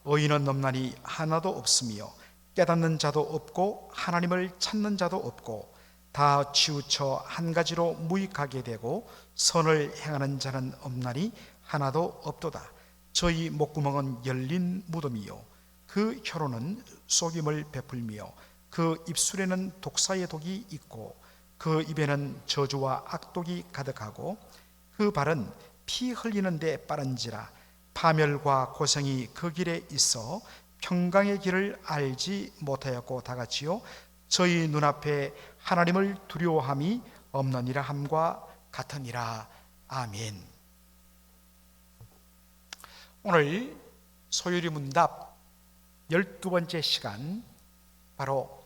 의인은 넘나니 하나도 없으며 깨닫는 자도 없고 하나님을 찾는 자도 없고 다 치우쳐 한 가지로 무익하게 되고 선을 행하는 자는 없나니 하나도 없도다. 저희 목구멍은 열린 무덤이요 그 혀로는 속임을 베풀며 그 입술에는 독사의 독이 있고 그 입에는 저주와 악독이 가득하고 그 발은 피 흘리는데 빠른지라 파멸과 고생이 그 길에 있어 평강의 길을 알지 못하였고 다같이요 저희 눈앞에 하나님을 두려워함이 없느니라 함과 같으니라. 아멘. 오늘 소요리 문답 12번째 시간, 바로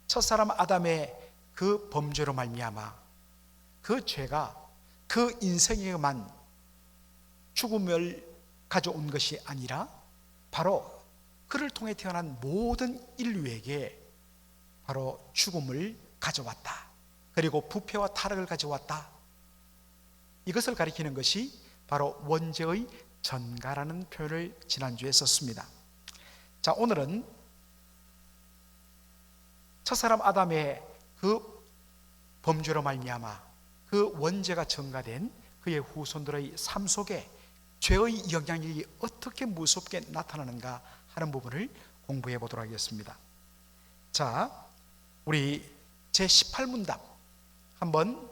첫사람 아담의 그 범죄로 말미암아 그 죄가 그 인생에만 죽음을 가져온 것이 아니라 바로 그를 통해 태어난 모든 인류에게 바로 죽음을 가져왔다. 그리고 부패와 타락을 가져왔다. 이것을 가리키는 것이 바로 원죄의 전가라는 표현을 지난주에 썼습니다. 자, 오늘은 첫사람 아담의 그 범죄로 말미암아 그 원죄가 전가된 그의 후손들의 삶 속에 죄의 영향력이 어떻게 무섭게 나타나는가 하는 부분을 공부해 보도록 하겠습니다. 자, 우리 제18문답 한번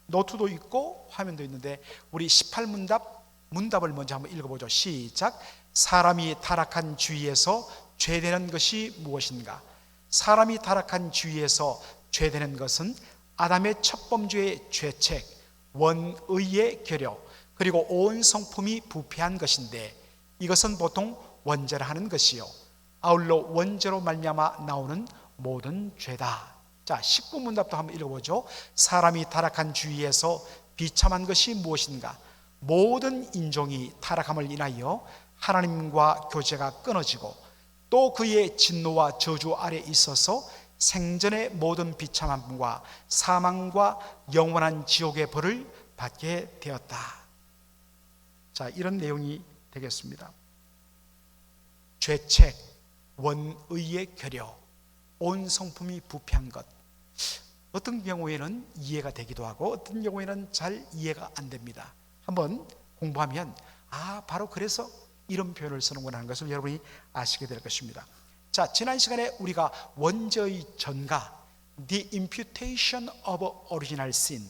노트도 있고 화면도 있는데 우리 18문답 문답을 먼저 한번 읽어보죠. 시작. 사람이 타락한 주위에서 죄되는 것이 무엇인가? 사람이 타락한 주위에서 죄되는 것은 아담의 첫 범죄의 죄책, 원의의 결여, 그리고 온 성품이 부패한 것인데 이것은 보통 원죄라 하는 것이요 아울러 원죄로 말미암아 나오는 모든 죄다. 자, 19문답도 한번 읽어보죠. 사람이 타락한 주위에서 비참한 것이 무엇인가? 모든 인종이 타락함을 인하여 하나님과 교제가 끊어지고 또 그의 진노와 저주 아래 있어서 생전의 모든 비참함과 사망과 영원한 지옥의 벌을 받게 되었다. 자, 이런 내용이 되겠습니다. 죄책, 원의의 결여, 온 성품이 부패한 것. 어떤 경우에는 이해가 되기도 하고 어떤 경우에는 잘 이해가 안 됩니다. 한번 공부하면 바로 그래서 이런 표현을 쓰는구나 하는 것을 여러분이 아시게 될 것입니다. 자, 지난 시간에 우리가 원죄의 전가, The imputation of original sin,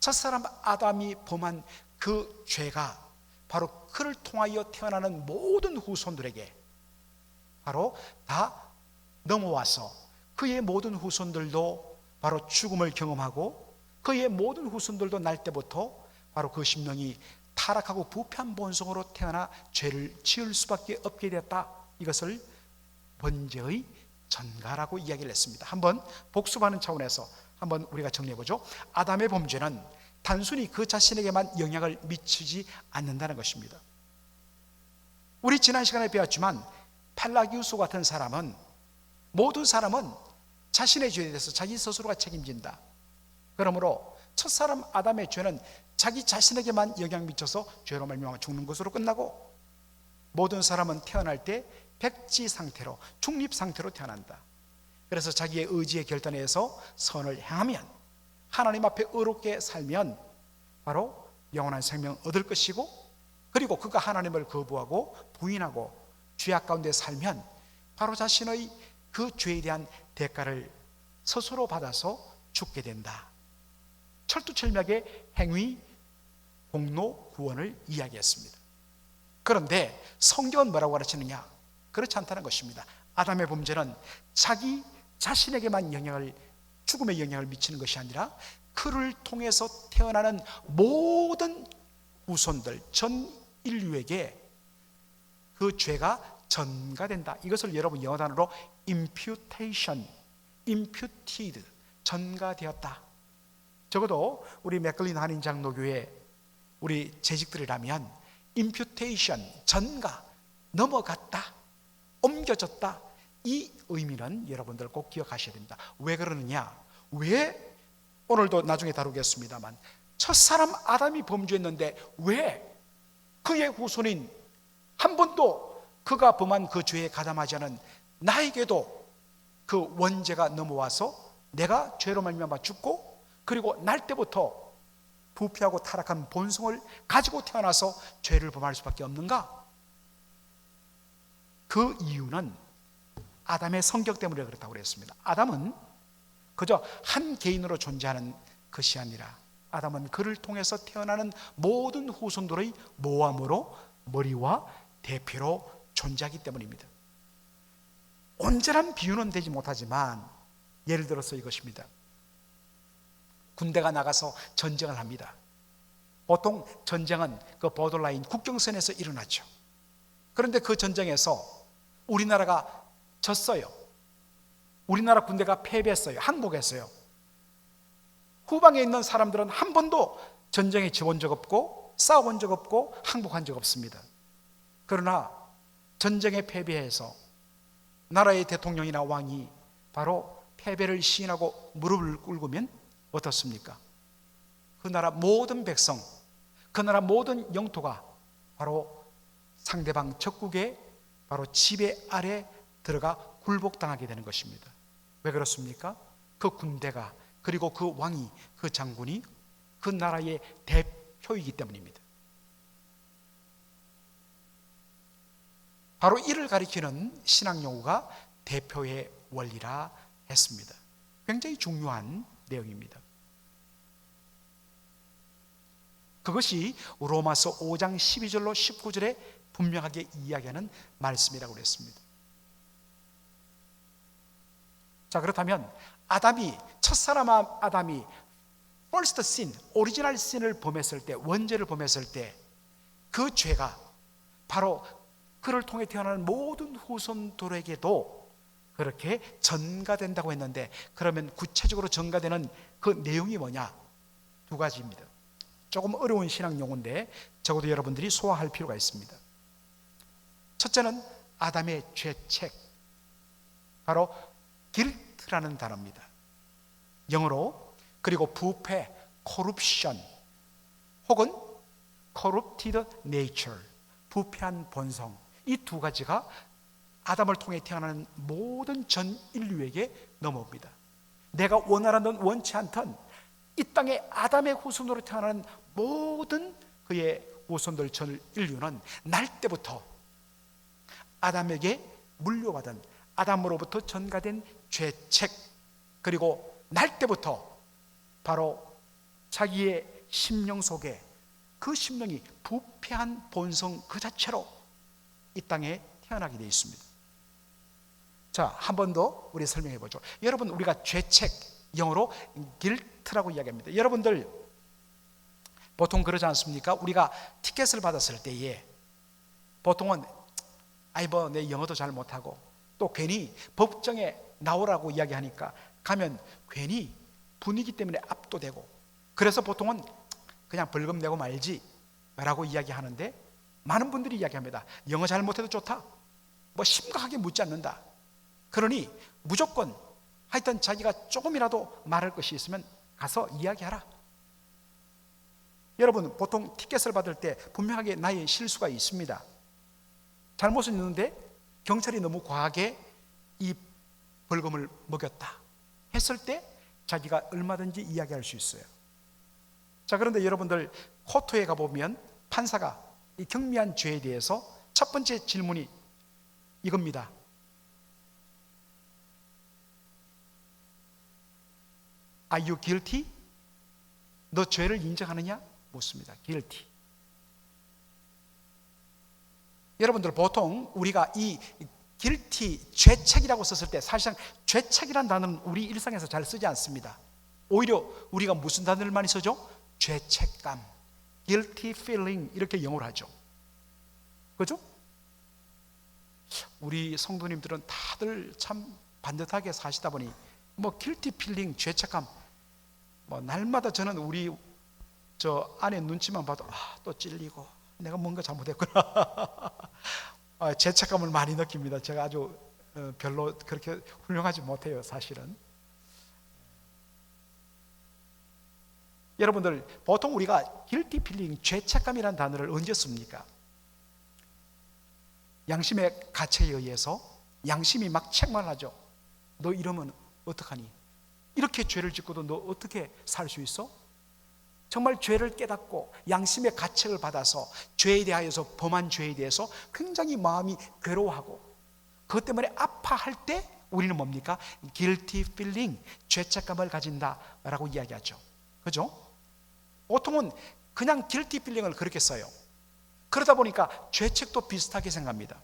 첫사람 아담이 범한 그 죄가 바로 그를 통하여 태어나는 모든 후손들에게 바로 다 넘어와서 그의 모든 후손들도 바로 죽음을 경험하고 그의 모든 후손들도 날 때부터 바로 그 심령이 타락하고 부패한 본성으로 태어나 죄를 지을 수밖에 없게 됐다. 이것을 원죄의 전가라고 이야기를 했습니다. 한번 복습하는 차원에서 한번 우리가 정리해보죠. 아담의 범죄는 단순히 그 자신에게만 영향을 미치지 않는다는 것입니다. 우리 지난 시간에 배웠지만 펠라기우스 같은 사람은 모든 사람은 자신의 죄에 대해서 자기 스스로가 책임진다. 그러므로 첫사람 아담의 죄는 자기 자신에게만 영향 미쳐서 죄로 말미암아 죽는 것으로 끝나고 모든 사람은 태어날 때 백지 상태로 중립 상태로 태어난다. 그래서 자기의 의지의 결단에 의해서 선을 행하면 하나님 앞에 의롭게 살면 바로 영원한 생명 얻을 것이고 그리고 그가 하나님을 거부하고 부인하고 죄악 가운데 살면 바로 자신의 그 죄에 대한 대가를 스스로 받아서 죽게 된다. 철두철미하게 행위, 공로, 구원을 이야기했습니다. 그런데 성경은 뭐라고 가르치느냐? 그렇지 않다는 것입니다. 아담의 범죄는 자기 자신에게만 죽음의 영향을 미치는 것이 아니라 그를 통해서 태어나는 모든 후손들, 전 인류에게 그 죄가 전가된다. 이것을 여러분 영어 단어로 imputation, imputed, 전가되었다. 적어도 우리 맥클린 한인 장로교회 우리 재직들이라면 imputation, 전가, 넘어갔다, 옮겨졌다. 이 의미는 여러분들 꼭 기억하셔야 됩니다. 왜 그러느냐? 왜? 오늘도 나중에 다루겠습니다만 첫사람 아담이 범죄했는데 왜 그의 후손인 한 번도 그가 범한 그 죄에 가담하지 않은 나에게도 그 원죄가 넘어와서 내가 죄로 말미암아 죽고, 그리고 날 때부터 부패하고 타락한 본성을 가지고 태어나서 죄를 범할 수밖에 없는가? 그 이유는 아담의 성격 때문에 그렇다고 그랬습니다. 아담은 그저 한 개인으로 존재하는 것이 아니라 아담은 그를 통해서 태어나는 모든 후손들의 모함으로 머리와 대표로 존재하기 때문입니다. 온전한 비유는 되지 못하지만 예를 들어서 이것입니다. 군대가 나가서 전쟁을 합니다. 보통 전쟁은 그 보더라인 국경선에서 일어나죠. 그런데 그 전쟁에서 우리나라가 졌어요. 우리나라 군대가 패배했어요. 항복했어요. 후방에 있는 사람들은 한 번도 전쟁에 지원 적 없고 싸워본 적 없고 항복한 적 없습니다. 그러나 전쟁에 패배해서 나라의 대통령이나 왕이 바로 패배를 시인하고 무릎을 꿇으면 어떻습니까? 그 나라 모든 백성, 그 나라 모든 영토가 바로 상대방 적국의 바로 지배 아래 들어가 굴복당하게 되는 것입니다. 왜 그렇습니까? 그 군대가, 그리고 그 왕이, 그 장군이 그 나라의 대표이기 때문입니다. 바로 이를 가리키는 신학 용어가 대표의 원리라 했습니다. 굉장히 중요한 내용입니다. 그것이 로마서 5장 12절로 19절에 분명하게 이야기하는 말씀이라고 그랬습니다. 자, 그렇다면 아담이, 첫사람 아담이 first sin, 오리지널 신을 범했을 때, 원죄를 범했을 때 그 죄가 바로 그를 통해 태어나는 모든 후손들에게도 그렇게 전가된다고 했는데, 그러면 구체적으로 전가되는 그 내용이 뭐냐? 두 가지입니다. 조금 어려운 신학 용어인데 적어도 여러분들이 소화할 필요가 있습니다. 첫째는 아담의 죄책, 바로 guilt라는 단어입니다. 영어로. 그리고 부패, corruption, 혹은 corrupted nature, 부패한 본성. 이 두 가지가 아담을 통해 태어나는 모든 전 인류에게 넘어옵니다. 내가 원하든 원치 않든 이 땅에 아담의 후손으로 태어나는 모든 그의 후손들 전 인류는 날 때부터 아담에게 물려받은, 아담으로부터 전가된 죄책, 그리고 날 때부터 바로 자기의 심령 속에 그 심령이 부패한 본성 그 자체로 이 땅에 태어나게 되어 있습니다. 자, 한 번 더 우리 설명해 보죠. 여러분, 우리가 죄책, 영어로 guilt라고 이야기합니다. 여러분들 보통 그러지 않습니까? 우리가 티켓을 받았을 때에 보통은 내 영어도 잘 못하고 또 괜히 법정에 나오라고 이야기하니까 가면 괜히 분위기 때문에 압도되고, 그래서 보통은 그냥 벌금 내고 말지 라고 이야기하는데, 많은 분들이 이야기합니다. 영어 잘 못해도 좋다, 뭐 심각하게 묻지 않는다. 그러니 무조건 하여튼 자기가 조금이라도 말할 것이 있으면 가서 이야기하라. 여러분, 보통 티켓을 받을 때 분명하게 나의 실수가 있습니다. 잘못은 있는데 경찰이 너무 과하게 이 벌금을 먹였다 했을 때 자기가 얼마든지 이야기할 수 있어요. 자, 그런데 여러분들 코트에 가보면 판사가 이 경미한 죄에 대해서 첫 번째 질문이 이겁니다. Are you guilty? 너 죄를 인정하느냐? 묻습니다. guilty. 여러분들 보통 우리가 이 guilty, 죄책이라고 썼을 때 사실상 죄책이라는 단어는 우리 일상에서 잘 쓰지 않습니다. 오히려 우리가 무슨 단어를 많이 쓰죠? 죄책감, guilty feeling, 이렇게 영어로 하죠. 그죠? 우리 성도님들은 다들 참 반듯하게 사시다 보니 뭐 guilty feeling, 죄책감, 뭐 날마다 저는 우리 저 아내 눈치만 봐도 또 찔리고 내가 뭔가 잘못했구나 죄책감을 많이 느낍니다. 제가 아주 별로 그렇게 훌륭하지 못해요, 사실은. 여러분들 보통 우리가 guilty feeling, 죄책감이라는 단어를 언제 씁니까? 양심의 가책에 의해서 양심이 막 책망하죠. 너 이러면 어떡하니? 이렇게 죄를 짓고도 너 어떻게 살 수 있어? 정말 죄를 깨닫고 양심의 가책을 받아서 죄에 대하여서 범한 죄에 대해서 굉장히 마음이 괴로워하고 그것 때문에 아파할 때 우리는 뭡니까? guilty feeling, 죄책감을 가진다라고 이야기하죠. 그죠? 보통은 그냥 guilty feeling을 그렇게 써요. 그러다 보니까 죄책도 비슷하게 생각합니다.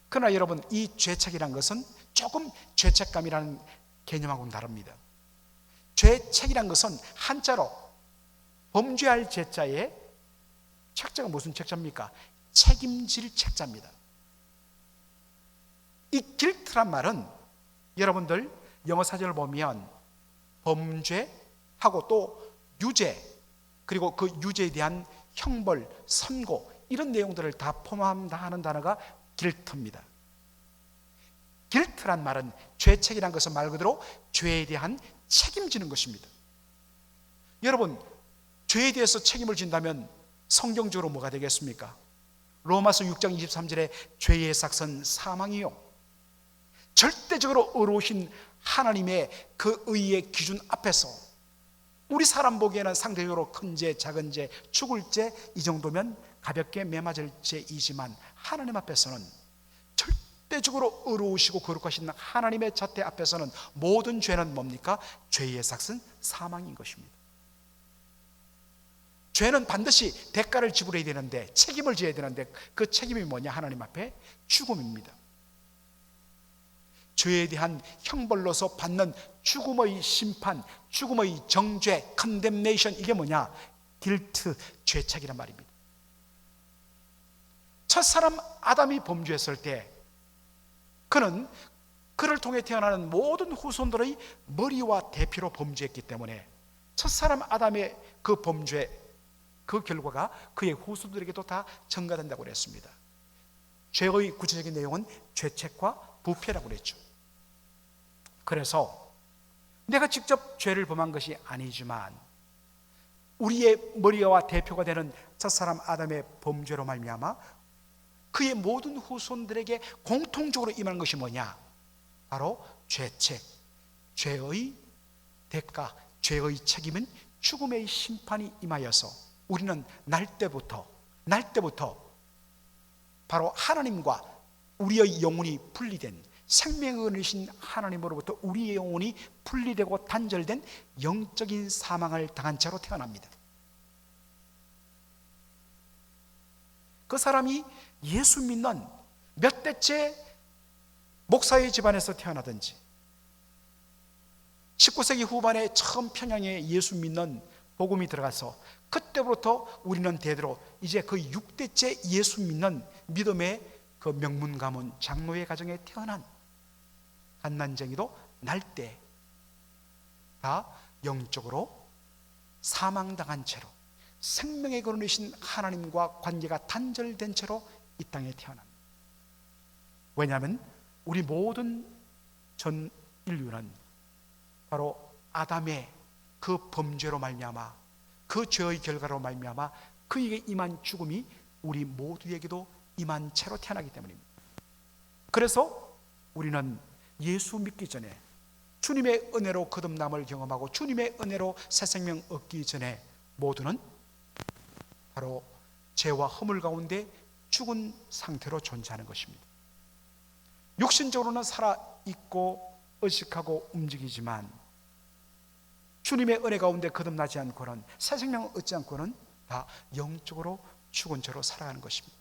그러나 여러분, 이 죄책이란 것은 조금 죄책감이라는 개념하고는 다릅니다. 죄책이란 것은 한자로 범죄할 죄자에 책자가 무슨 책자입니까? 책임질 책자입니다. 이 guilt란 말은 여러분들 영어 사전을 보면 범죄하고 또 유죄, 그리고 그 유죄에 대한 형벌, 선고, 이런 내용들을 다 포함하는 단어가 guilt입니다. guilt란 말은 죄책이란 것은 말 그대로 죄에 대한 책임지는 것입니다. 여러분, 죄에 대해서 책임을 진다면 성경적으로 뭐가 되겠습니까? 로마서 6장 23절에 죄의 삭은 사망이요, 절대적으로 의로우신 하나님의 그 의의 기준 앞에서 우리 사람 보기에는 상대적으로 큰 죄, 작은 죄, 죽을 죄, 이 정도면 가볍게 매맞을 죄이지만 하나님 앞에서는 절대적으로 의로우시고 거룩하신 하나님의 자태 앞에서는 모든 죄는 뭡니까? 죄의 삭은 사망인 것입니다. 죄는 반드시 대가를 지불해야 되는데, 책임을 져야 되는데, 그 책임이 뭐냐? 하나님 앞에 죽음입니다. 죄에 대한 형벌로서 받는 죽음의 심판, 죽음의 정죄, condemnation, 이게 뭐냐? guilt, 죄책이란 말입니다. 첫사람 아담이 범죄했을 때 그를 통해 태어나는 모든 후손들의 머리와 대표로 범죄했기 때문에 첫사람 아담의 그 범죄, 그 결과가 그의 후손들에게도 다 전가된다고 그랬습니다. 죄의 구체적인 내용은 죄책과 부패라고 그랬죠. 그래서 내가 직접 죄를 범한 것이 아니지만 우리의 머리와 대표가 되는 첫사람 아담의 범죄로 말미암아 그의 모든 후손들에게 공통적으로 임하는 것이 뭐냐? 바로 죄책, 죄의 대가, 죄의 책임은 죽음의 심판이 임하여서 우리는 날 때부터 바로 하나님과 우리의 영혼이 분리된, 생명의 은혜신 하나님으로부터 우리의 영혼이 분리되고 단절된 영적인 사망을 당한 채로 태어납니다. 그 사람이 예수 믿는 몇 대째 목사의 집안에서 태어나든지 19세기 후반에 처음 평양에 예수 믿는 복음이 들어가서 그때부터 우리는 대대로 이제 그 6대째 예수 믿는 믿음의 그 명문 가문 장로의 가정에 태어난 갓난쟁이도 날 때 다 영적으로 사망당한 채로 생명의 근원이신 하나님과 관계가 단절된 채로 이 땅에 태어납니다. 왜냐하면 우리 모든 전 인류는 바로 아담의 그 범죄로 말미암아, 그 죄의 결과로 말미암아 그에게 임한 죽음이 우리 모두에게도 임한 채로 태어나기 때문입니다. 그래서 우리는 예수 믿기 전에, 주님의 은혜로 거듭남을 경험하고 주님의 은혜로 새 생명 얻기 전에 모두는 바로 죄와 허물 가운데 죽은 상태로 존재하는 것입니다. 육신적으로는 살아있고 의식하고 움직이지만 주님의 은혜 가운데 거듭나지 않고는, 새 생명을 얻지 않고는 다 영적으로 죽은 채로 살아가는 것입니다.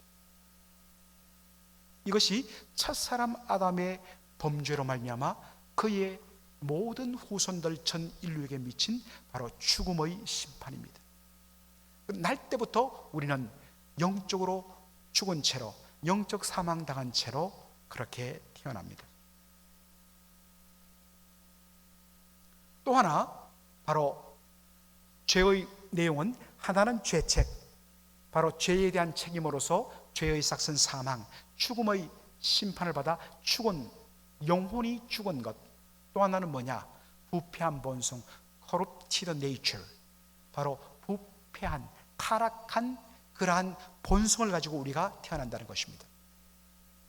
이것이 첫사람 아담의 범죄로 말미암아 그의 모든 후손들 전 인류에게 미친 바로 죽음의 심판입니다. 날 때부터 우리는 영적으로 죽은 채로, 영적 사망당한 채로 그렇게 태어납니다. 또 하나, 바로 죄의 내용은 하나는 죄책, 바로 죄에 대한 책임으로서 죄의 삭은 사망, 죽음의 심판을 받아 죽은, 영혼이 죽은 것. 또 하나는 뭐냐? 부패한 본성, corrupted nature, 바로 부패한, 타락한 그러한 본성을 가지고 우리가 태어난다는 것입니다.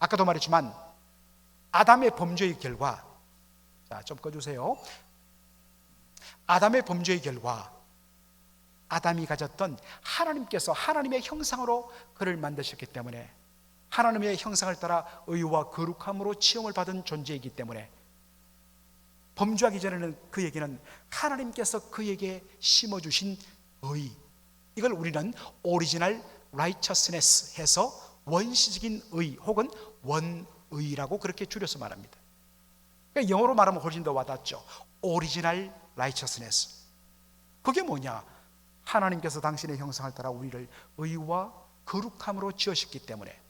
아까도 말했지만 아담의 범죄의 결과, 자, 좀 꺼주세요. 아담의 범죄의 결과 아담이 가졌던 하나님께서 하나님의 형상으로 그를 만드셨기 때문에 하나님의 형상을 따라 의와 거룩함으로 지음을 받은 존재이기 때문에 범죄하기 전에는 그에게는 하나님께서 그에게 심어주신 의, 이걸 우리는 오리지널 라이처스네스 해서 원시적인 의 혹은 원의라고 그렇게 줄여서 말합니다. 그러니까 영어로 말하면 훨씬 더 와닿죠. 오리지널 라이처스네스. 그게 뭐냐? 하나님께서 당신의 형상을 따라 우리를 의와 거룩함으로 지으셨기 때문에,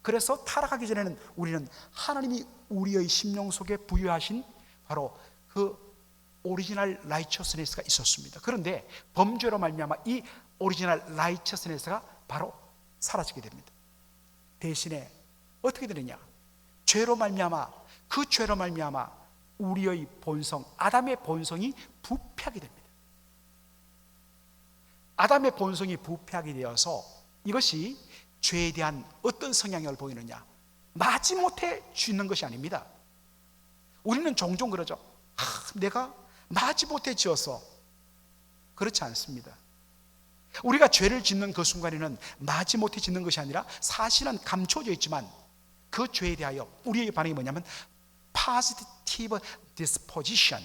그래서 타락하기 전에는 우리는 하나님이 우리의 심령 속에 부여하신 바로 그 오리지널 라이처스네스가 있었습니다. 그런데 범죄로 말미암아 이 오리지널 라이처스네스가 바로 사라지게 됩니다. 대신에 어떻게 되느냐? 죄로 말미암아, 그 죄로 말미암아 우리의 본성, 아담의 본성이 부패하게 됩니다. 아담의 본성이 부패하게 되어서 이것이 죄에 대한 어떤 성향을 보이느냐? 마지못해 짓는 것이 아닙니다. 우리는 종종 그러죠. 내가 마지못해 지어서. 그렇지 않습니다. 우리가 죄를 짓는 그 순간에는 마지못해 짓는 것이 아니라 사실은 감춰져 있지만 그 죄에 대하여 우리의 반응이 뭐냐면 positive disposition,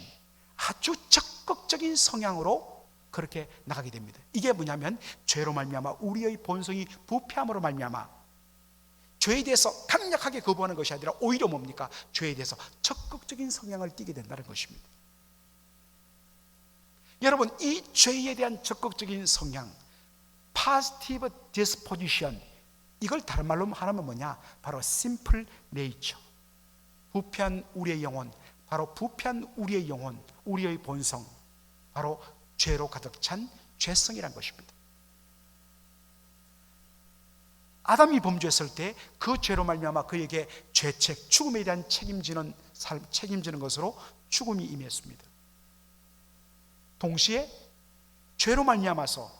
아주 적극적인 성향으로 그렇게 나가게 됩니다. 이게 뭐냐면 죄로 말미암아 우리의 본성이 부패함으로 말미암아 죄에 대해서 강력하게 거부하는 것이 아니라 오히려 뭡니까? 죄에 대해서 적극적인 성향을 띠게 된다는 것입니다. 여러분, 이 죄에 대한 적극적인 성향, positive disposition, 이걸 다른 말로 하면 뭐냐? 바로 simple nature. 부패한 우리의 영혼, 바로 부패한 우리의 영혼, 우리의 본성, 바로 죄로 가득 찬 죄성이란 것입니다. 아담이 범죄했을 때 그 죄로 말미암아 그에게 죄책, 죽음에 대한 책임지는 삶, 책임지는 것으로 죽음이 임했습니다. 동시에 죄로 말미암아서,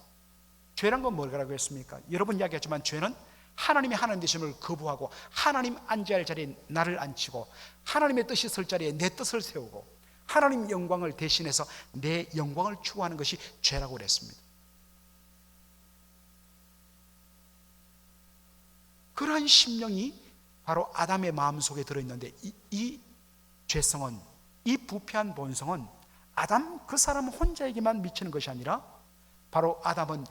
죄란 건 뭐라고 했습니까? 여러 번 이야기했지만 죄는 하나님의 하나님 되심을 거부하고 하나님 앉아야 할 자리에 나를 앉히고 하나님의 뜻이 설 자리에 내 뜻을 세우고 하나님 영광을 대신해서 내 영광을 추구하는 것이 죄라고 그랬습니다. 그러한 심령이 바로 아담의 마음속에 들어있는데 이 죄성은, 이 부패한 본성은 아담 그 사람 혼자에게만 미치는 것이 아니라 바로 아담은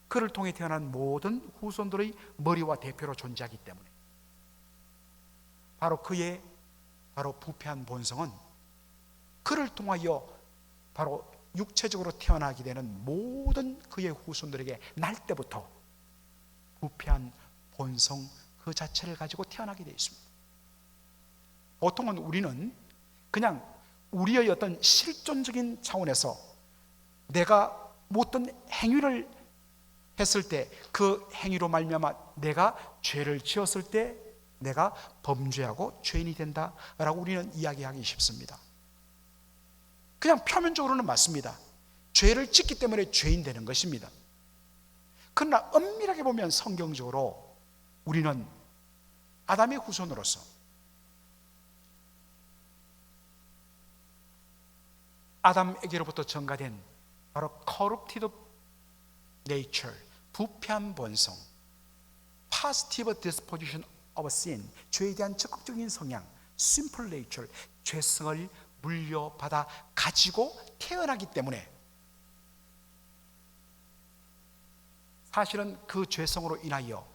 그를 통해 태어난 모든 후손들의 머리와 대표로 존재하기 때문에 바로 그의 바로 부패한 본성은 그를 통하여 바로 육체적으로 태어나게 되는 모든 그의 후손들에게 날 때부터 부패한 본성 그 자체를 가지고 태어나게 되어 있습니다. 보통은 우리는 그냥 우리의 어떤 실존적인 차원에서 내가 어떤 행위를 했을 때 그 행위로 말미암아 내가 죄를 지었을 때 내가 범죄하고 죄인이 된다라고 우리는 이야기하기 쉽습니다. 그냥 표면적으로는 맞습니다. 죄를 짓기 때문에 죄인 되는 것입니다. 그러나 엄밀하게 보면 성경적으로 우리는 아담의 후손으로서 아담에게로부터 전가된 바로 corrupted nature, 부패한 본성, positive disposition of sin, 죄에 대한 적극적인 성향, simple nature, 죄성을 물려받아 가지고 태어나기 때문에 사실은 그 죄성으로 인하여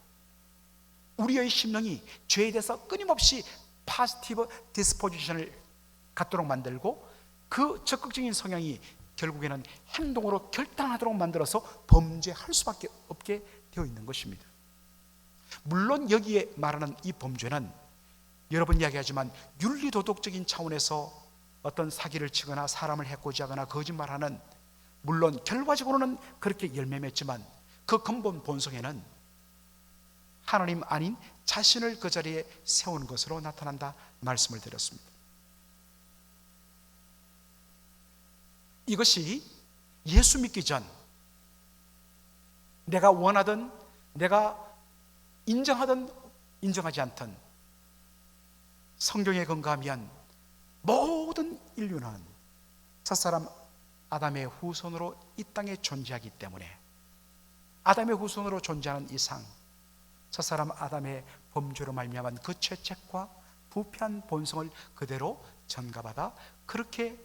우리의 심령이 죄에 대해서 끊임없이 positive disposition을 갖도록 만들고 그 적극적인 성향이 결국에는 행동으로 결단하도록 만들어서 범죄할 수밖에 없게 되어 있는 것입니다. 물론 여기에 말하는 이 범죄는 여러 번 이야기하지만 윤리도덕적인 차원에서 어떤 사기를 치거나 사람을 해코지하거나 거짓말하는, 물론 결과적으로는 그렇게 열매 맺지만 그 근본 본성에는 하나님 아닌 자신을 그 자리에 세운 것으로 나타난다 말씀을 드렸습니다. 이것이 예수 믿기 전 내가 원하든 내가 인정하든 인정하지 않든 성경에 근거하면 모든 인류는 첫사람 아담의 후손으로 이 땅에 존재하기 때문에, 아담의 후손으로 존재하는 이상 첫사람 아담의 범죄로 말미암은 그 죄책과 부패한 본성을 그대로 전가받아 그렇게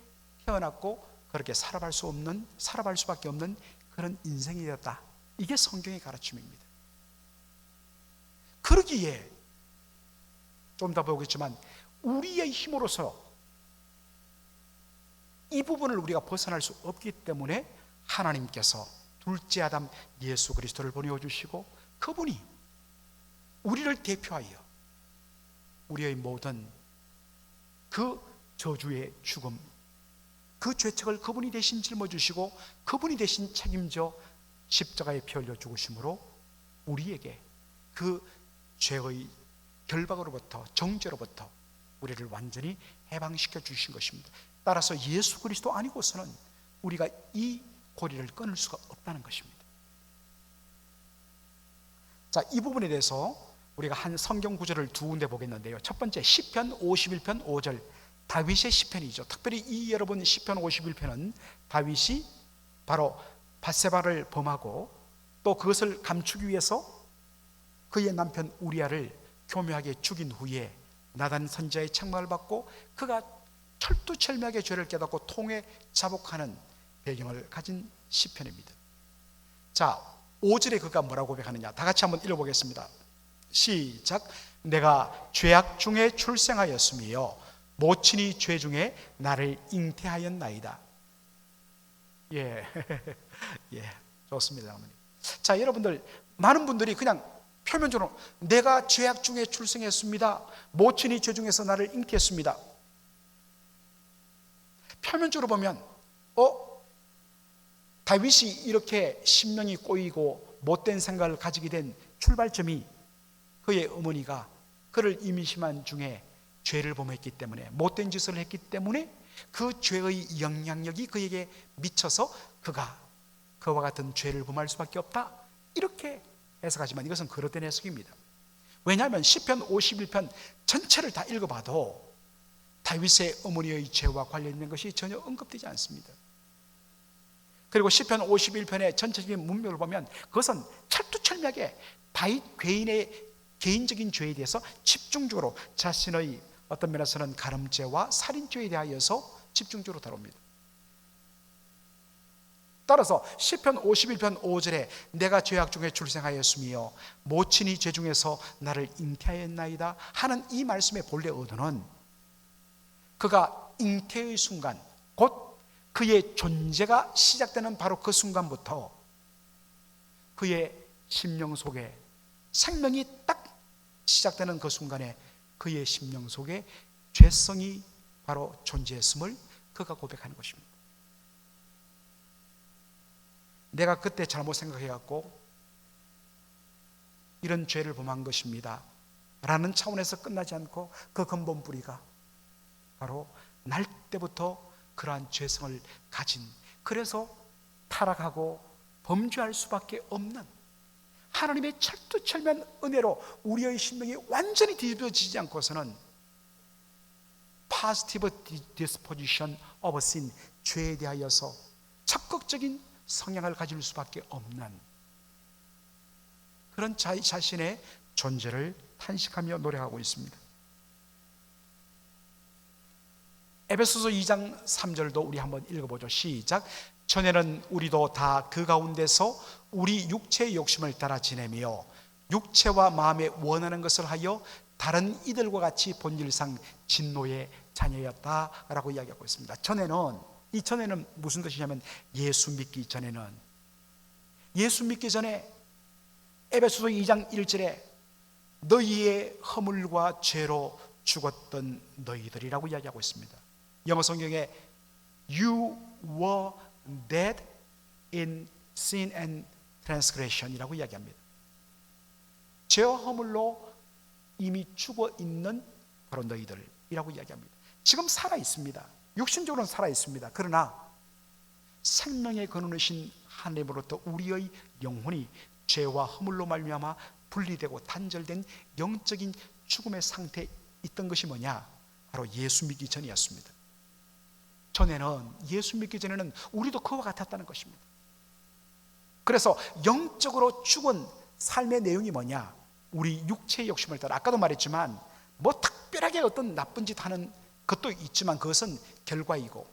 태어났고 그렇게 살아갈 수밖에 없는 그런 인생이 되었다. 이게 성경의 가르침입니다. 그러기에 좀 이따 보겠지만 우리의 힘으로서 이 부분을 우리가 벗어날 수 없기 때문에 하나님께서 둘째 아담 예수 그리스도를 보내주시고 그분이 우리를 대표하여 우리의 모든 그 저주의 죽음, 그 죄책을 그분이 대신 짊어지시고 그분이 대신 책임져 십자가에 피 흘려 죽으심으로 우리에게 그 죄의 결박으로부터, 정죄로부터 우리를 완전히 해방시켜 주신 것입니다. 따라서 예수 그리스도 아니고서는 우리가 이 고리를 끊을 수가 없다는 것입니다. 자, 이 부분에 대해서 우리가 한 성경 구절을 두 군데 보겠는데요. 첫 번째 시편 51편 5절, 다윗의 시편이죠. 특별히 이 여러분 시편 51편은 다윗이 바로 밧세바를 범하고 또 그것을 감추기 위해서 그의 남편 우리아를 교묘하게 죽인 후에 나단 선지자의 책망을 받고 그가 철두철미하게 죄를 깨닫고 통에 자복하는 배경을 가진 시편입니다. 자, 5절에 그가 뭐라고 고백하느냐, 다 같이 한번 읽어보겠습니다. 시작. 내가 죄악 중에 출생하였으며 모친이 죄 중에 나를 잉태하였나이다. 예, 예, 좋습니다, 어머니. 자, 여러분들 많은 분들이 그냥 표면적으로 내가 죄악 중에 출생했습니다, 모친이 죄 중에서 나를 잉태했습니다. 표면적으로 보면 다윗이 이렇게 심령이 꼬이고 못된 생각을 가지게 된 출발점이 그의 어머니가 그를 임신한 중에 죄를 범했기 때문에, 못된 짓을 했기 때문에 그 죄의 영향력이 그에게 미쳐서 그가 그와 같은 죄를 범할 수밖에 없다, 이렇게 해석하지만 이것은 그릇된 해석입니다. 왜냐하면 시편 51편 전체를 다 읽어봐도 다윗의 어머니의 죄와 관련된 것이 전혀 언급되지 않습니다. 그리고 시편 51편의 전체적인 문맥을 보면 그것은 철두철미하게 다윗 개인의 개인적인 죄에 대해서 집중적으로 자신의 어떤 면에서는 가늠죄와 살인죄에 대하여서 집중적으로 다룹니다. 따라서 시편 51편 5절에 내가 죄악 중에 출생하였으며 모친이 죄 중에서 나를 잉태하였나이다 하는 이 말씀의 본래 의도는 그가 잉태의 순간, 곧 그의 존재가 시작되는 바로 그 순간부터 그의 심령 속에 생명이 딱 시작되는 그 순간에 그의 심령 속에 죄성이 바로 존재했음을 그가 고백하는 것입니다. 내가 그때 잘못 생각해갖고 이런 죄를 범한 것입니다 라는 차원에서 끝나지 않고 그 근본 뿌리가 바로 날 때부터 그러한 죄성을 가진, 그래서 타락하고 범죄할 수밖에 없는 하나님의 철두철미한 은혜로 우리의 심령이 완전히 뒤집어지지 않고서는 positive disposition of sin, 죄에 대하여서 적극적인 성향을 가질 수밖에 없는 그런 자신의 존재를 탄식하며 노래하고 있습니다. 에베소서 2장 3절도 우리 한번 읽어보죠. 시작. 전에는 우리도 다 그 가운데서 우리 육체의 욕심을 따라 지내며 육체와 마음에 원하는 것을 하여 다른 이들과 같이 본질상 진노의 자녀였다라고 이야기하고 있습니다. 이 전에는 무슨 뜻이냐면 예수 믿기 전에는, 예수 믿기 전에 에베소서 2장 1절에 너희의 허물과 죄로 죽었던 너희들이라고 이야기하고 있습니다. 영어 성경에 You were dead in sin and transgression이라고 이야기합니다. 죄와 허물로 이미 죽어 있는 바로 너희들이라고 이야기합니다. 지금 살아 있습니다. 육신적으로는 살아 있습니다. 그러나 생명의 근원이신 하나님으로부터 우리의 영혼이 죄와 허물로 말미암아 분리되고 단절된 영적인 죽음의 상태에 있던 것이 뭐냐? 바로 예수 믿기 전이었습니다. 예수 믿기 전에는 우리도 그와 같았다는 것입니다. 그래서 영적으로 죽은 삶의 내용이 뭐냐? 우리 육체의 욕심을 따라, 아까도 말했지만 뭐 특별하게 어떤 나쁜 짓 하는 것도 있지만 그것은 결과이고,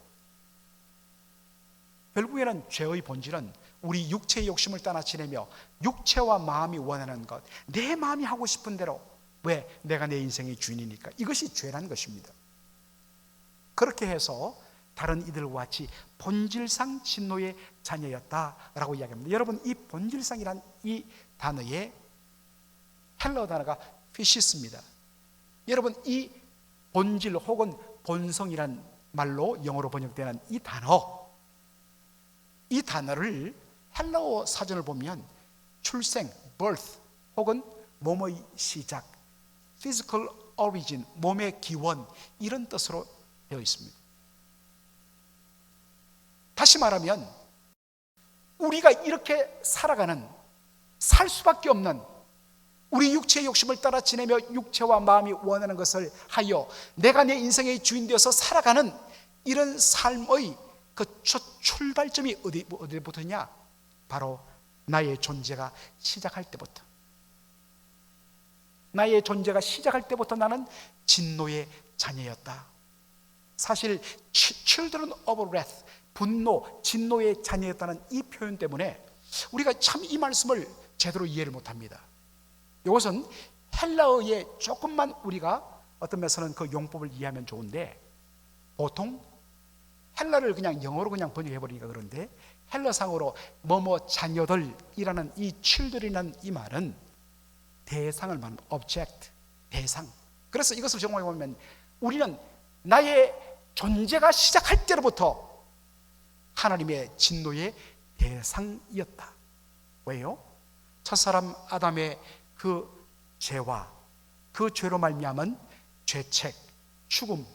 결국에는 죄의 본질은 우리 육체의 욕심을 따라 지내며 육체와 마음이 원하는 것, 내 마음이 하고 싶은 대로, 왜? 내가 내 인생의 주인이니까. 이것이 죄란 것입니다. 그렇게 해서 다른 이들과 같이 본질상 진노의 자녀였다라고 이야기합니다. 여러분, 이 본질상이란 이 단어의 헬러 단어가 피시스입니다. 여러분, 이 본질 혹은 본성이란 말로 영어로 번역되는 이 단어를 헬라어 사전을 보면 출생, birth 혹은 몸의 시작, physical origin, 몸의 기원, 이런 뜻으로 되어 있습니다. 다시 말하면 우리가 이렇게 살 수밖에 없는, 우리 육체의 욕심을 따라 지내며 육체와 마음이 원하는 것을 하여 내가 내 인생의 주인 되어서 살아가는 이런 삶의 그 첫 출발점이 어디부터냐? 바로 나의 존재가 시작할 때부터. 나의 존재가 시작할 때부터 나는 진노의 자녀였다. 사실 children of wrath, 분노, 진노의 자녀였다는 이 표현 때문에 우리가 참 이 말씀을 제대로 이해를 못합니다. 이것은 헬라어에 조금만 우리가 어떤 면에서는 그 용법을 이해하면 좋은데, 보통 헬라를 그냥 영어로 그냥 번역해버리니까 그런데, 헬라상으로 뭐뭐 자녀들이라는 이 children이라는 이 말은 대상을 말하는 object, 대상. 그래서 이것을 정확히 보면 우리는 나의 존재가 시작할 때로부터 하나님의 진노의 대상이었다. 왜요? 첫사람 아담의 그 죄와 그 죄로 말미암은 죄책, 죽음,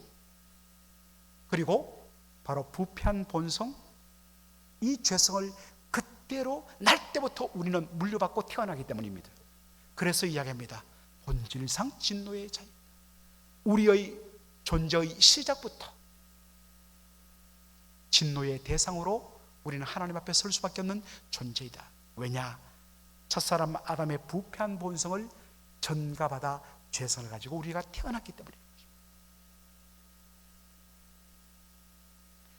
그리고 바로 부패한 본성, 이 죄성을 그때로 날 때부터 우리는 물려받고 태어나기 때문입니다. 그래서 이야기합니다. 본질상 진노의 자녀. 우리의 존재의 시작부터 진노의 대상으로 우리는 하나님 앞에 설 수밖에 없는 존재이다. 왜냐? 첫사람 아담의 부패한 본성을 전가받아 죄성을 가지고 우리가 태어났기 때문입니다.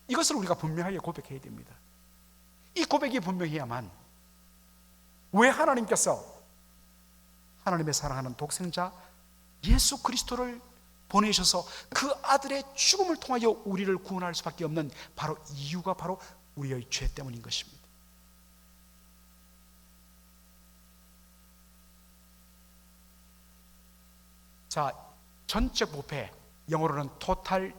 이것을 우리가 분명하게 고백해야 됩니다. 이 고백이 분명해야만, 왜 하나님께서 하나님의 사랑하는 독생자 예수 그리스도를 보내셔서 그 아들의 죽음을 통하여 우리를 구원할 수밖에 없는 바로 이유가 바로 우리의 죄 때문인 것입니다. 자, 전적 부패, 영어로는 total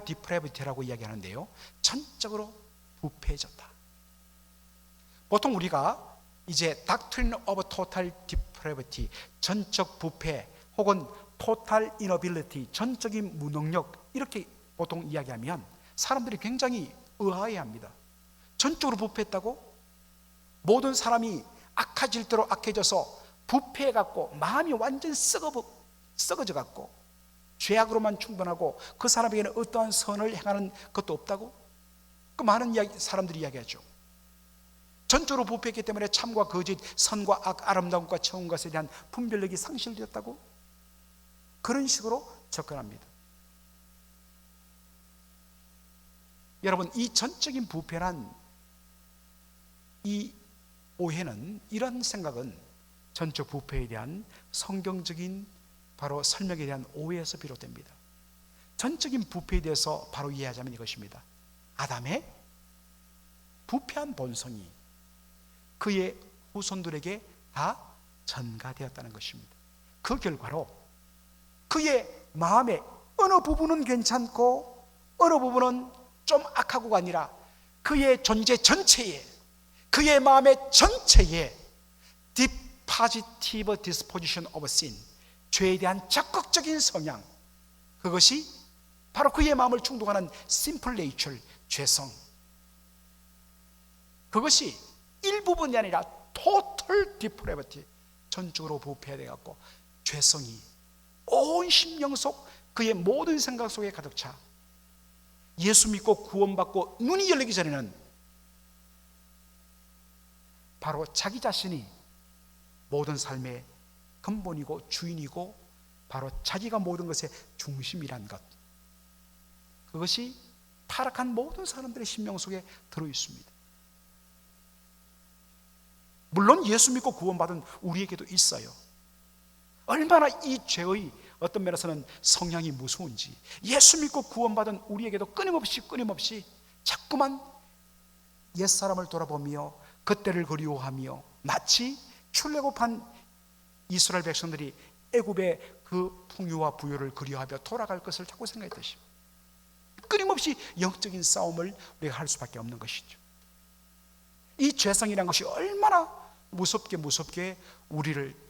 depravity라고 이야기하는데요, 전적으로 부패해졌다. 보통 우리가 이제 doctrine of total depravity, 전적 부패 혹은 total inability, 전적인 무능력, 이렇게 보통 이야기하면 사람들이 굉장히 의아해합니다. 전적으로 부패했다고? 모든 사람이 악해질 대로 악해져서 부패해갖고 마음이 완전 썩어져 갖고 죄악으로만 충분하고 그 사람에게는 어떠한 선을 행하는 것도 없다고? 그 많은 사람들이 이야기하죠. 전적으로 부패했기 때문에 참과 거짓, 선과 악, 아름다운 것과 처음 것에 대한 분별력이 상실되었다고? 그런 식으로 접근합니다. 여러분, 이 전적인 부패란 이 오해는, 이런 생각은 전적 부패에 대한 성경적인 바로 설명에 대한 오해에서 비롯됩니다. 전적인 부패에 대해서 바로 이해하자면 이것입니다. 아담의 부패한 본성이 그의 후손들에게 다 전가되었다는 것입니다. 그 결과로 그의 마음의 어느 부분은 괜찮고 어느 부분은 좀 악하고가 아니라 그의 존재 전체에, 그의 마음의 전체에 positive disposition of sin, 죄에 대한 적극적인 성향, 그것이 바로 그의 마음을 충동하는 simple nature, 죄성, 그것이 일부분이 아니라 total depravity, 전적으로 부패되어 갖고 죄성이 온 심령 속 그의 모든 생각 속에 가득 차 예수 믿고 구원받고 눈이 열리기 전에는 바로 자기 자신이 모든 삶의 근본이고 주인이고 바로 자기가 모든 것의 중심이란 것, 그것이 타락한 모든 사람들의 심령 속에 들어 있습니다. 물론 예수 믿고 구원받은 우리에게도 있어요. 얼마나 이 죄의 어떤 면에서는 성향이 무서운지 예수 믿고 구원받은 우리에게도 끊임없이 자꾸만 옛사람을 돌아보며 그때를 그리워하며 마치 출애굽한 이스라엘 백성들이 애굽의 그 풍요와 부요를 그리워하며 돌아갈 것을 자꾸 생각했듯이 끊임없이 영적인 싸움을 우리가 할 수밖에 없는 것이죠. 이 죄성이라는 것이 얼마나 무섭게 우리를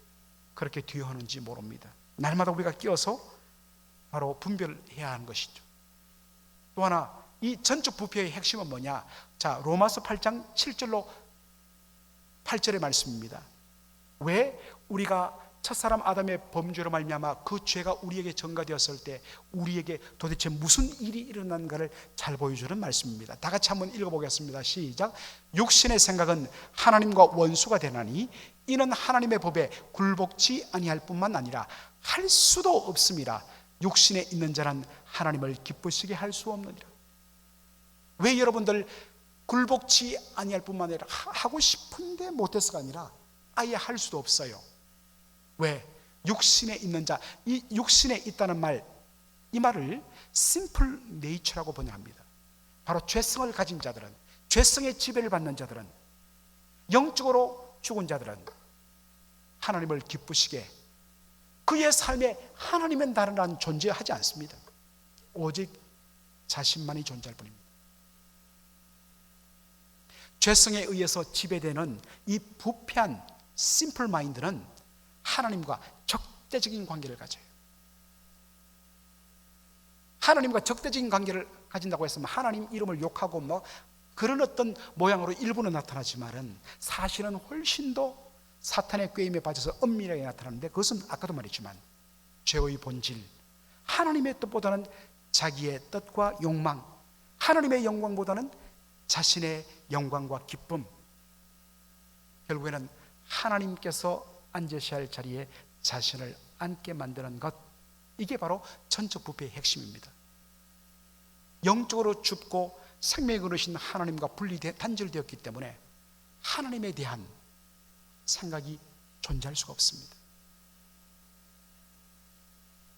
그렇게 뒤어하는지 모릅니다. 날마다 우리가 끼어서 바로 분별해야 하는 것이죠. 또 하나, 이 전적 부패의 핵심은 뭐냐? 자, 로마서 8장 7절로 8절의 말씀입니다. 왜 우리가 첫사람 아담의 범죄로 말미암아 그 죄가 우리에게 전가되었을 때 우리에게 도대체 무슨 일이 일어난가를 잘 보여주는 말씀입니다. 다 같이 한번 읽어보겠습니다. 시작. 육신의 생각은 하나님과 원수가 되나니 이는 하나님의 법에 굴복치 아니할 뿐만 아니라 할 수도 없음이라. 육신에 있는 자는 하나님을 기쁘시게 할 수 없느니라. 왜 여러분들 굴복치 아니할 뿐만 아니라 하고 싶은데 못해서가 아니라 아예 할 수도 없어요. 왜? 육신에 있는 자, 이 육신에 있다는 말, 이 말을 심플 네이처라고 번역합니다. 바로 죄성을 가진 자들은, 죄성의 지배를 받는 자들은, 영적으로 죽은 자들은 하나님을 기쁘시게 그의 삶에 하나님은 다른 존재하지 않습니다. 오직 자신만이 존재할 뿐입니다. 죄성에 의해서 지배되는 이 부패한 심플 마인드는 하나님과 적대적인 관계를 가져요. 하나님과 적대적인 관계를 가진다고 했으면 하나님 이름을 욕하고 뭐 그런 어떤 모양으로 일부는 나타나지만은 사실은 훨씬 더 사탄의 꾀임에 빠져서 엄밀하게 나타나는데, 그것은 아까도 말했지만 죄의 본질, 하나님의 뜻보다는 자기의 뜻과 욕망, 하나님의 영광보다는 자신의 영광과 기쁨, 결국에는 하나님께서 앉으셔야 할 자리에 자신을 앉게 만드는 것, 이게 바로 전적 부패의 핵심입니다. 영적으로 죽고 생명의 그릇인 하나님과 단절되었기 때문에 하나님에 대한 생각이 존재할 수가 없습니다.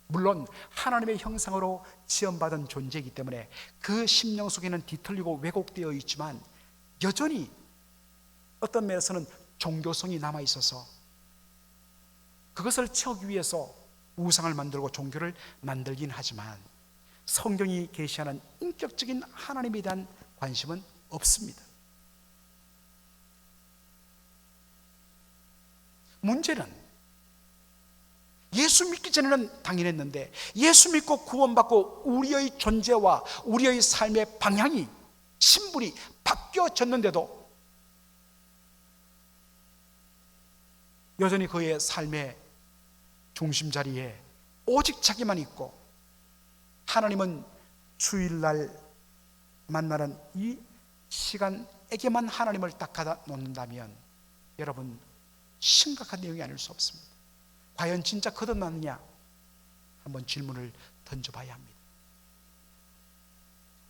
물론 하나님의 형상으로 지음받은 존재이기 때문에 그 심령 속에는 뒤틀리고 왜곡되어 있지만 여전히 어떤 면에서는 종교성이 남아있어서 그것을 채우기 위해서 우상을 만들고 종교를 만들긴 하지만 성경이 계시하는 인격적인 하나님에 대한 관심은 없습니다. 문제는 예수 믿기 전에는 당연했는데 예수 믿고 구원받고 우리의 존재와 우리의 삶의 방향이, 신분이 바뀌어졌는데도 여전히 그의 삶의 중심 자리에 오직 자기만 있고 하나님은 주일날 만나는 이 시간에게만 하나님을 딱 갖다 놓는다면 여러분, 심각한 내용이 아닐 수 없습니다. 과연 진짜 거듭났느냐? 한번 질문을 던져봐야 합니다.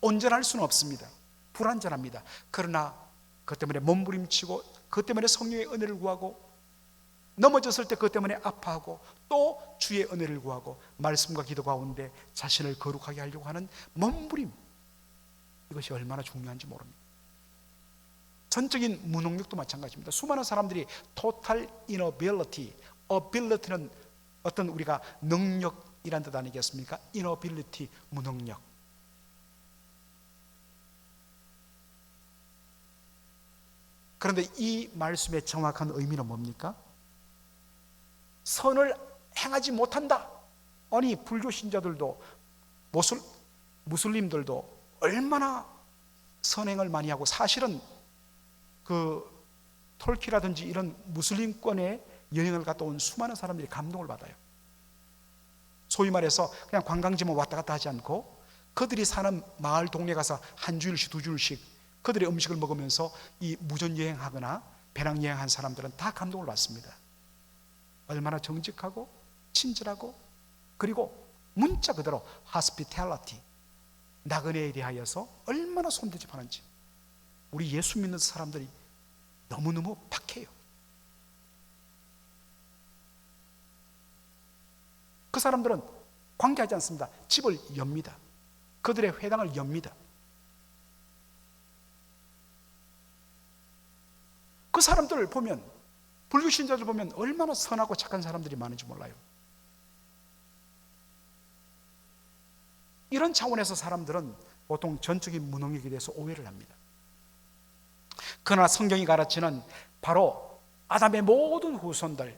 온전할 수는 없습니다. 불완전합니다. 그러나 그것 때문에 몸부림치고 그것 때문에 성령의 은혜를 구하고 넘어졌을 때 그것 때문에 아파하고 또 주의 은혜를 구하고 말씀과 기도 가운데 자신을 거룩하게 하려고 하는 몸부림, 이것이 얼마나 중요한지 모릅니다. 전적인 무능력도 마찬가지입니다. 수많은 사람들이 total inability, ability는 어떤 우리가 능력이란 뜻 아니겠습니까? inability, 무능력. 그런데 이 말씀의 정확한 의미는 뭡니까? 선을 행하지 못한다. 아니, 불교 신자들도 무슬림들도 얼마나 선행을 많이 하고, 사실은 그 톨키라든지 이런 무슬림권에 여행을 갔다 온 수많은 사람들이 감동을 받아요. 소위 말해서 그냥 관광지만 왔다 갔다 하지 않고 그들이 사는 마을 동네 가서 한 주일씩 두 주일씩 그들의 음식을 먹으면서 이 무전여행하거나 배낭여행한 사람들은 다 감동을 받습니다. 얼마나 정직하고 친절하고 그리고 문자 그대로 hospitality, 나그네에 대하여서 얼마나 손대접하는지. 우리 예수 믿는 사람들이 너무너무 박해요. 그 사람들은 관계하지 않습니다. 집을 엽니다. 그들의 회당을 엽니다. 그 사람들을 보면, 불교 신자들 보면 얼마나 선하고 착한 사람들이 많은지 몰라요. 이런 차원에서 사람들은 보통 전적인 무능력에 대해서 오해를 합니다. 그러나 성경이 가르치는 바로 아담의 모든 후손들,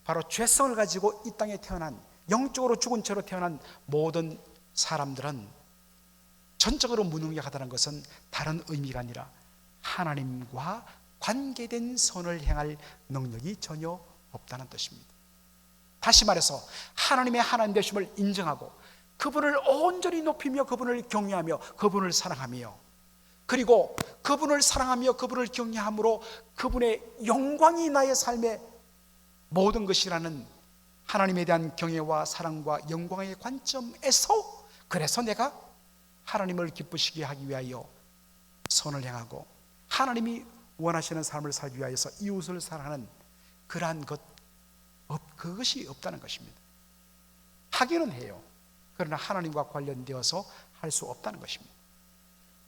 바로 죄성을 가지고 이 땅에 태어난, 영적으로 죽은 채로 태어난 모든 사람들은 전적으로 무능력하다는 것은 다른 의미가 아니라 하나님과 관계된 선을 행할 능력이 전혀 없다는 뜻입니다. 다시 말해서 하나님의 하나님 되심을 인정하고 그분을 온전히 높이며 그분을 경외하며 그분을 사랑하며 그리고 그분을 사랑하며 그분을 경외함으로 그분의 영광이 나의 삶의 모든 것이라는 하나님에 대한 경외와 사랑과 영광의 관점에서 그래서 내가 하나님을 기쁘시게 하기 위하여 선을 행하고 하나님이 원하시는 삶을 살기 위하여서 이웃을 사랑하는 그러한 그것이 없다는 것입니다. 하기는 해요. 그러나 하나님과 관련되어서 할 수 없다는 것입니다.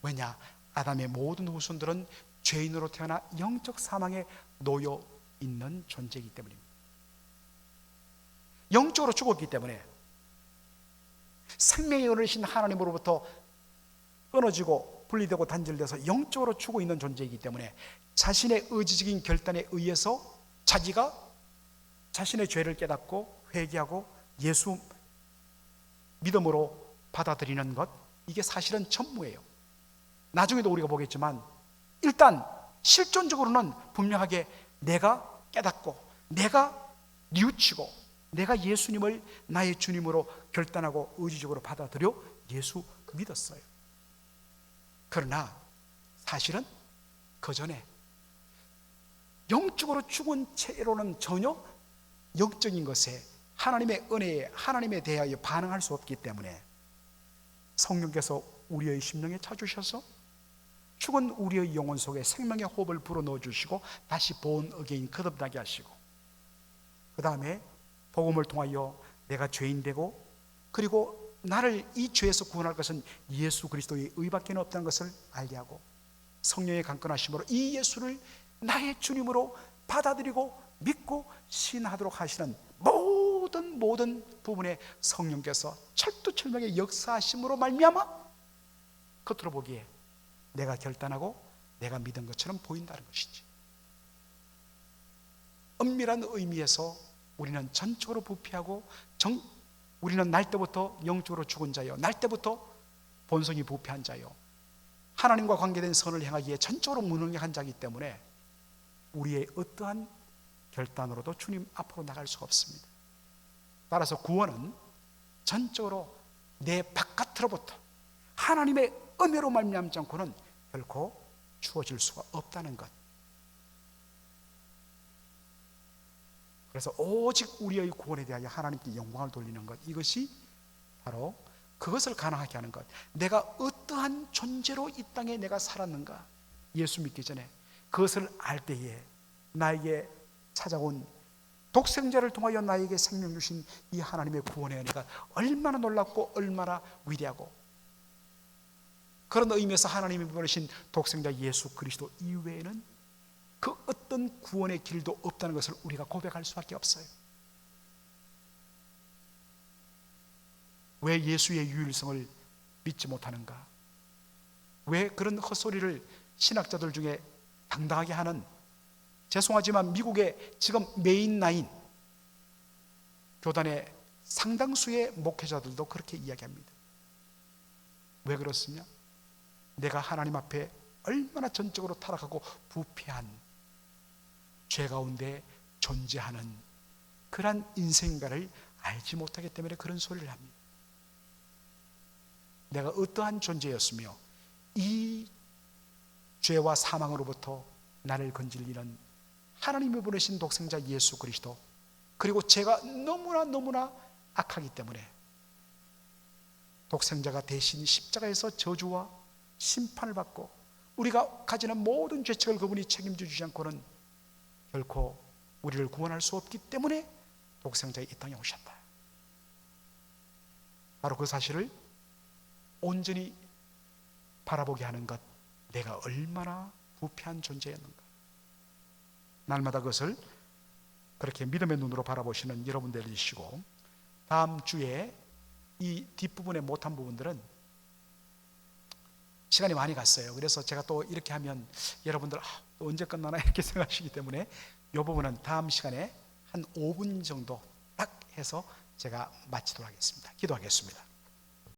왜냐? 아담의 모든 후손들은 죄인으로 태어나 영적 사망에 놓여 있는 존재이기 때문입니다. 영적으로 죽었기 때문에 생명의 은혜이신 하나님으로부터 끊어지고 분리되고 단절돼서 영적으로 죽어 있는 존재이기 때문에 자신의 의지적인 결단에 의해서 자기가 자신의 죄를 깨닫고 회개하고 예수 믿음으로 받아들이는 것, 이게 사실은 전무예요. 나중에도 우리가 보겠지만 일단 실존적으로는 분명하게 내가 깨닫고 내가 뉘우치고 내가 예수님을 나의 주님으로 결단하고 의지적으로 받아들여 예수 믿었어요. 그러나 사실은 그 전에 영적으로 죽은 채로는 전혀 영적인 것에 하나님의 은혜에 하나님에 대하여 반응할 수 없기 때문에 성령께서 우리의 심령에 찾으셔서 죽은 우리의 영혼 속에 생명의 호흡을 불어넣어 주시고 다시 born again 거듭나게 하시고 그 다음에 복음을 통하여 내가 죄인 되고 그리고 나를 이 죄에서 구원할 것은 예수 그리스도의 의밖에 없다는 것을 알게 하고 성령의 강건하심으로 이 예수를 나의 주님으로 받아들이고 믿고 신하도록 하시는 모든 부분에 성령께서 철두철미하게 역사하심으로 말미암아 겉으로 보기에 내가 결단하고 내가 믿은 것처럼 보인다는 것이지. 엄밀한 의미에서 우리는 전적으로 부패하고 우리는 날 때부터 영적으로 죽은 자요, 날 때부터 본성이 부패한 자요, 하나님과 관계된 선을 행하기에 전적으로 무능력한 자이기 때문에 우리의 어떠한 결단으로도 주님 앞으로 나갈 수가 없습니다. 따라서 구원은 전적으로 내 바깥으로부터 하나님의 은혜로 말미암지 않고는 결코 주어질 수가 없다는 것. 그래서 오직 우리의 구원에 대하여 하나님께 영광을 돌리는 것, 이것이 바로 그것을 가능하게 하는 것. 내가 어떠한 존재로 이 땅에 내가 살았는가, 예수 믿기 전에 그것을 알 때에 나에게 찾아온 독생자를 통하여 나에게 생명 주신 이 하나님의 구원의 은혜가 얼마나 놀랍고 얼마나 위대하고, 그런 의미에서 하나님이 보내신 독생자 예수 그리스도 이외에는 그 어떤 구원의 길도 없다는 것을 우리가 고백할 수밖에 없어요. 왜 예수의 유일성을 믿지 못하는가? 왜 그런 헛소리를 신학자들 중에 당당하게 하는, 죄송하지만 미국의 지금 메인 나인 교단의 상당수의 목회자들도 그렇게 이야기합니다. 왜 그렇습니까? 내가 하나님 앞에 얼마나 전적으로 타락하고 부패한 죄 가운데 존재하는 그러한 인생인가를 알지 못하기 때문에 그런 소리를 합니다. 내가 어떠한 존재였으며 이 죄와 사망으로부터 나를 건질 이는 하나님이 보내신 독생자 예수 그리스도, 그리고 제가 너무나 악하기 때문에 독생자가 대신 십자가에서 저주와 심판을 받고 우리가 가지는 모든 죄책을 그분이 책임져 주지 않고는 결코 우리를 구원할 수 없기 때문에 독생자가 이 땅에 오셨다. 바로 그 사실을 온전히 바라보게 하는 것, 내가 얼마나 부패한 존재였는가. 날마다 그것을 그렇게 믿음의 눈으로 바라보시는 여러분들이시고, 다음 주에 이 뒷부분에 못한 부분들은 시간이 많이 갔어요. 그래서 제가 또 이렇게 하면 여러분들 또 언제 끝나나 이렇게 생각하시기 때문에 이 부분은 다음 시간에 한 5분 정도 딱 해서 제가 마치도록 하겠습니다. 기도하겠습니다.